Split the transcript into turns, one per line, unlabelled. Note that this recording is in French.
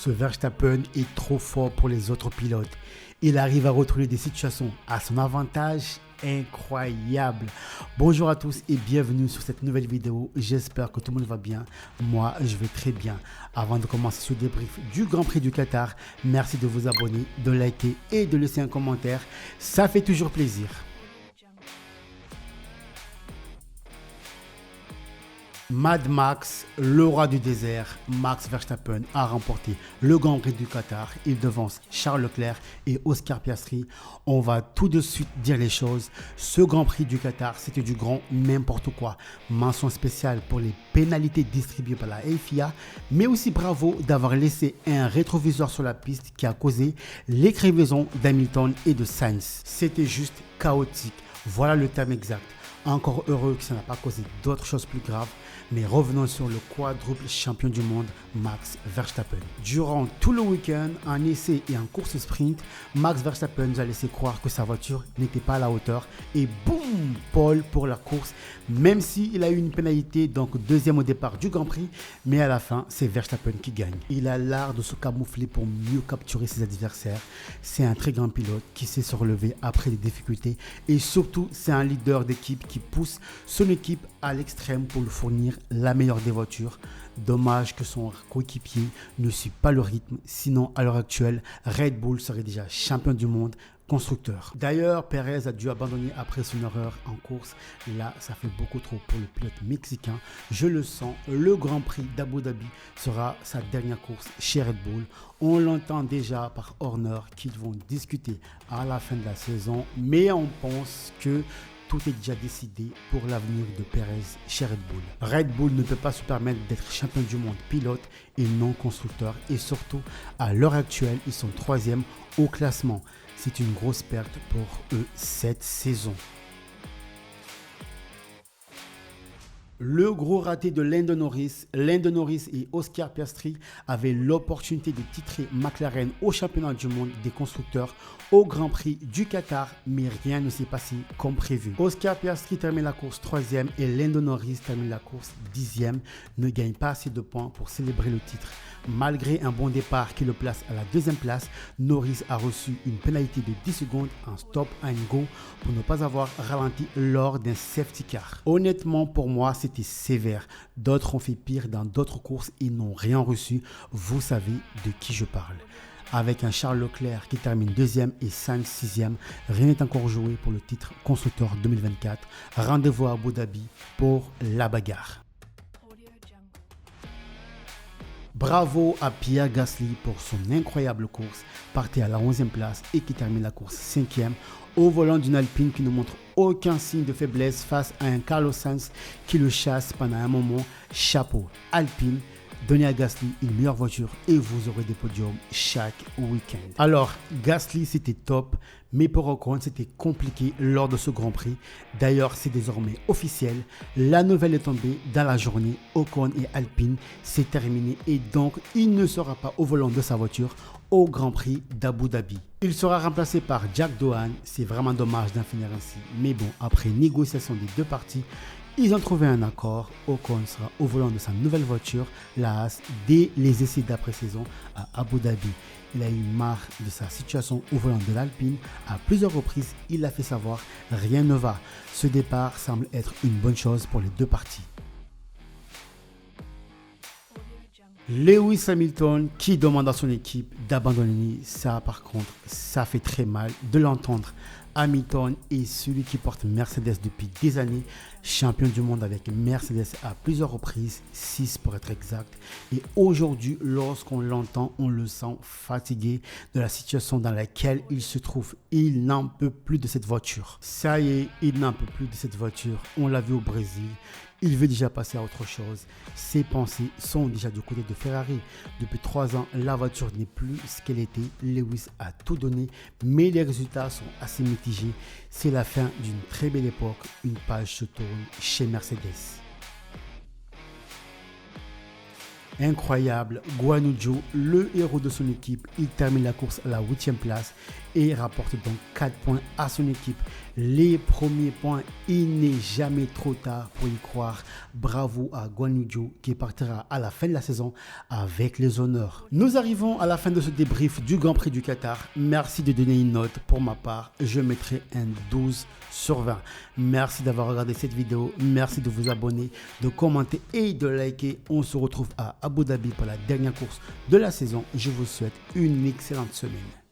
Ce Verstappen est trop fort pour les autres pilotes. Il arrive à retrouver des situations à son avantage. Incroyable. Bonjour à tous et bienvenue sur cette nouvelle vidéo. J'espère que tout le monde va bien. Moi, je vais très bien. Avant de commencer ce débrief du Grand Prix du Qatar, merci de vous abonner, de liker et de laisser un commentaire. Ça fait toujours plaisir. Mad Max, le roi du désert, Max Verstappen a remporté le Grand Prix du Qatar. Il devance Charles Leclerc et Oscar Piastri. On va tout de suite dire les choses. Ce Grand Prix du Qatar, c'était du grand n'importe quoi. Mention spéciale pour les pénalités distribuées par la FIA, mais aussi bravo d'avoir laissé un rétroviseur sur la piste qui a causé les crevaisons d'Hamilton et de Sainz. C'était juste chaotique. Voilà le terme exact. Encore heureux que ça n'a pas causé d'autres choses plus graves. Mais revenons sur le quadruple champion du monde, Max Verstappen. Durant tout le week-end, en essai et en course sprint, Max Verstappen nous a laissé croire que sa voiture n'était pas à la hauteur. Et boum, pole pour la course, même s'il a eu une pénalité, donc deuxième au départ du Grand Prix. Mais à la fin, c'est Verstappen qui gagne. Il a l'art de se camoufler pour mieux capturer ses adversaires. C'est un très grand pilote qui sait se relever après des difficultés. Et surtout, c'est un leader d'équipe qui pousse son équipe à l'extrême pour lui fournir la meilleure des voitures. Dommage que son coéquipier ne suit pas le rythme, sinon à l'heure actuelle, Red Bull serait déjà champion du monde constructeur. D'ailleurs, Perez a dû abandonner après son erreur en course. Là, ça fait beaucoup trop pour le pilote mexicain. Je le sens, le Grand Prix d'Abu Dhabi sera sa dernière course chez Red Bull. On l'entend déjà par Horner qu'ils vont discuter à la fin de la saison, mais on pense que tout est déjà décidé pour l'avenir de Perez chez Red Bull. Red Bull ne peut pas se permettre d'être champion du monde pilote et non constructeur. Et surtout, à l'heure actuelle, ils sont 3e au classement. C'est une grosse perte pour eux cette saison. Le gros raté de Lando Norris et Oscar Piastri avaient l'opportunité de titrer McLaren au championnat du monde des constructeurs au Grand Prix du Qatar, mais rien ne s'est passé comme prévu. Oscar Piastri termine la course 3e et Lando Norris termine la course 10e, ne gagne pas assez de points pour célébrer le titre. Malgré un bon départ qui le place à la 2e place, Norris a reçu une pénalité de 10 secondes en stop and go pour ne pas avoir ralenti lors d'un safety car. Honnêtement, pour moi, c'était sévère. D'autres ont fait pire dans d'autres courses et n'ont rien reçu. Vous savez de qui je parle. Avec un Charles Leclerc qui termine 2e et Sainz 6e, rien n'est encore joué pour le titre constructeur 2024. Rendez-vous à Abu Dhabi pour la bagarre. Bravo à Pierre Gasly pour son incroyable course, parti à la 11e place et qui termine la course 5e au volant d'une Alpine qui ne montre aucun signe de faiblesse face à un Carlos Sainz qui le chasse pendant un moment. Chapeau Alpine, donnez à Gasly une meilleure voiture et vous aurez des podiums chaque week-end. Alors Gasly c'était top, mais pour Ocon c'était compliqué lors de ce Grand Prix. D'ailleurs c'est désormais officiel, la nouvelle est tombée dans la journée. Ocon et Alpine, c'est terminé et donc il ne sera pas au volant de sa voiture au Grand Prix d'Abu Dhabi. Il sera remplacé par Jack Doohan. C'est vraiment dommage d'en finir ainsi, mais bon, après négociation des deux parties, ils ont trouvé un accord. Ocon sera au volant de sa nouvelle voiture, la Haas, dès les essais d'après-saison à Abu Dhabi. Il a eu marre de sa situation au volant de l'Alpine. À plusieurs reprises, il l'a fait savoir, rien ne va. Ce départ semble être une bonne chose pour les deux parties. Lewis Hamilton qui demande à son équipe d'abandonner, ça par contre, ça fait très mal de l'entendre. Hamilton est celui qui porte Mercedes depuis des années, champion du monde avec Mercedes à plusieurs reprises, 6 pour être exact. Et aujourd'hui, lorsqu'on l'entend, on le sent fatigué de la situation dans laquelle il se trouve. Il n'en peut plus de cette voiture. Ça y est, il n'en peut plus de cette voiture. On l'a vu au Brésil. Il veut déjà passer à autre chose. Ses pensées sont déjà du côté de Ferrari. Depuis 3 ans, la voiture n'est plus ce qu'elle était. Lewis a tout donné, mais les résultats sont assez mitigés. C'est la fin d'une très belle époque. Une page se tourne chez Mercedes. Incroyable, Guan Yu Zhou, le héros de son équipe, il termine la course à la 8e place et rapporte donc 4 points à son équipe. Les premiers points, il n'est jamais trop tard pour y croire. Bravo à Guan Yu Zhou qui partira à la fin de la saison avec les honneurs. Nous arrivons à la fin de ce débrief du Grand Prix du Qatar. Merci de donner une note. Pour ma part, je mettrai un 12 sur 20. Merci d'avoir regardé cette vidéo. Merci de vous abonner, de commenter et de liker. On se retrouve à Abu Dhabi pour la dernière course de la saison. Je vous souhaite une excellente semaine.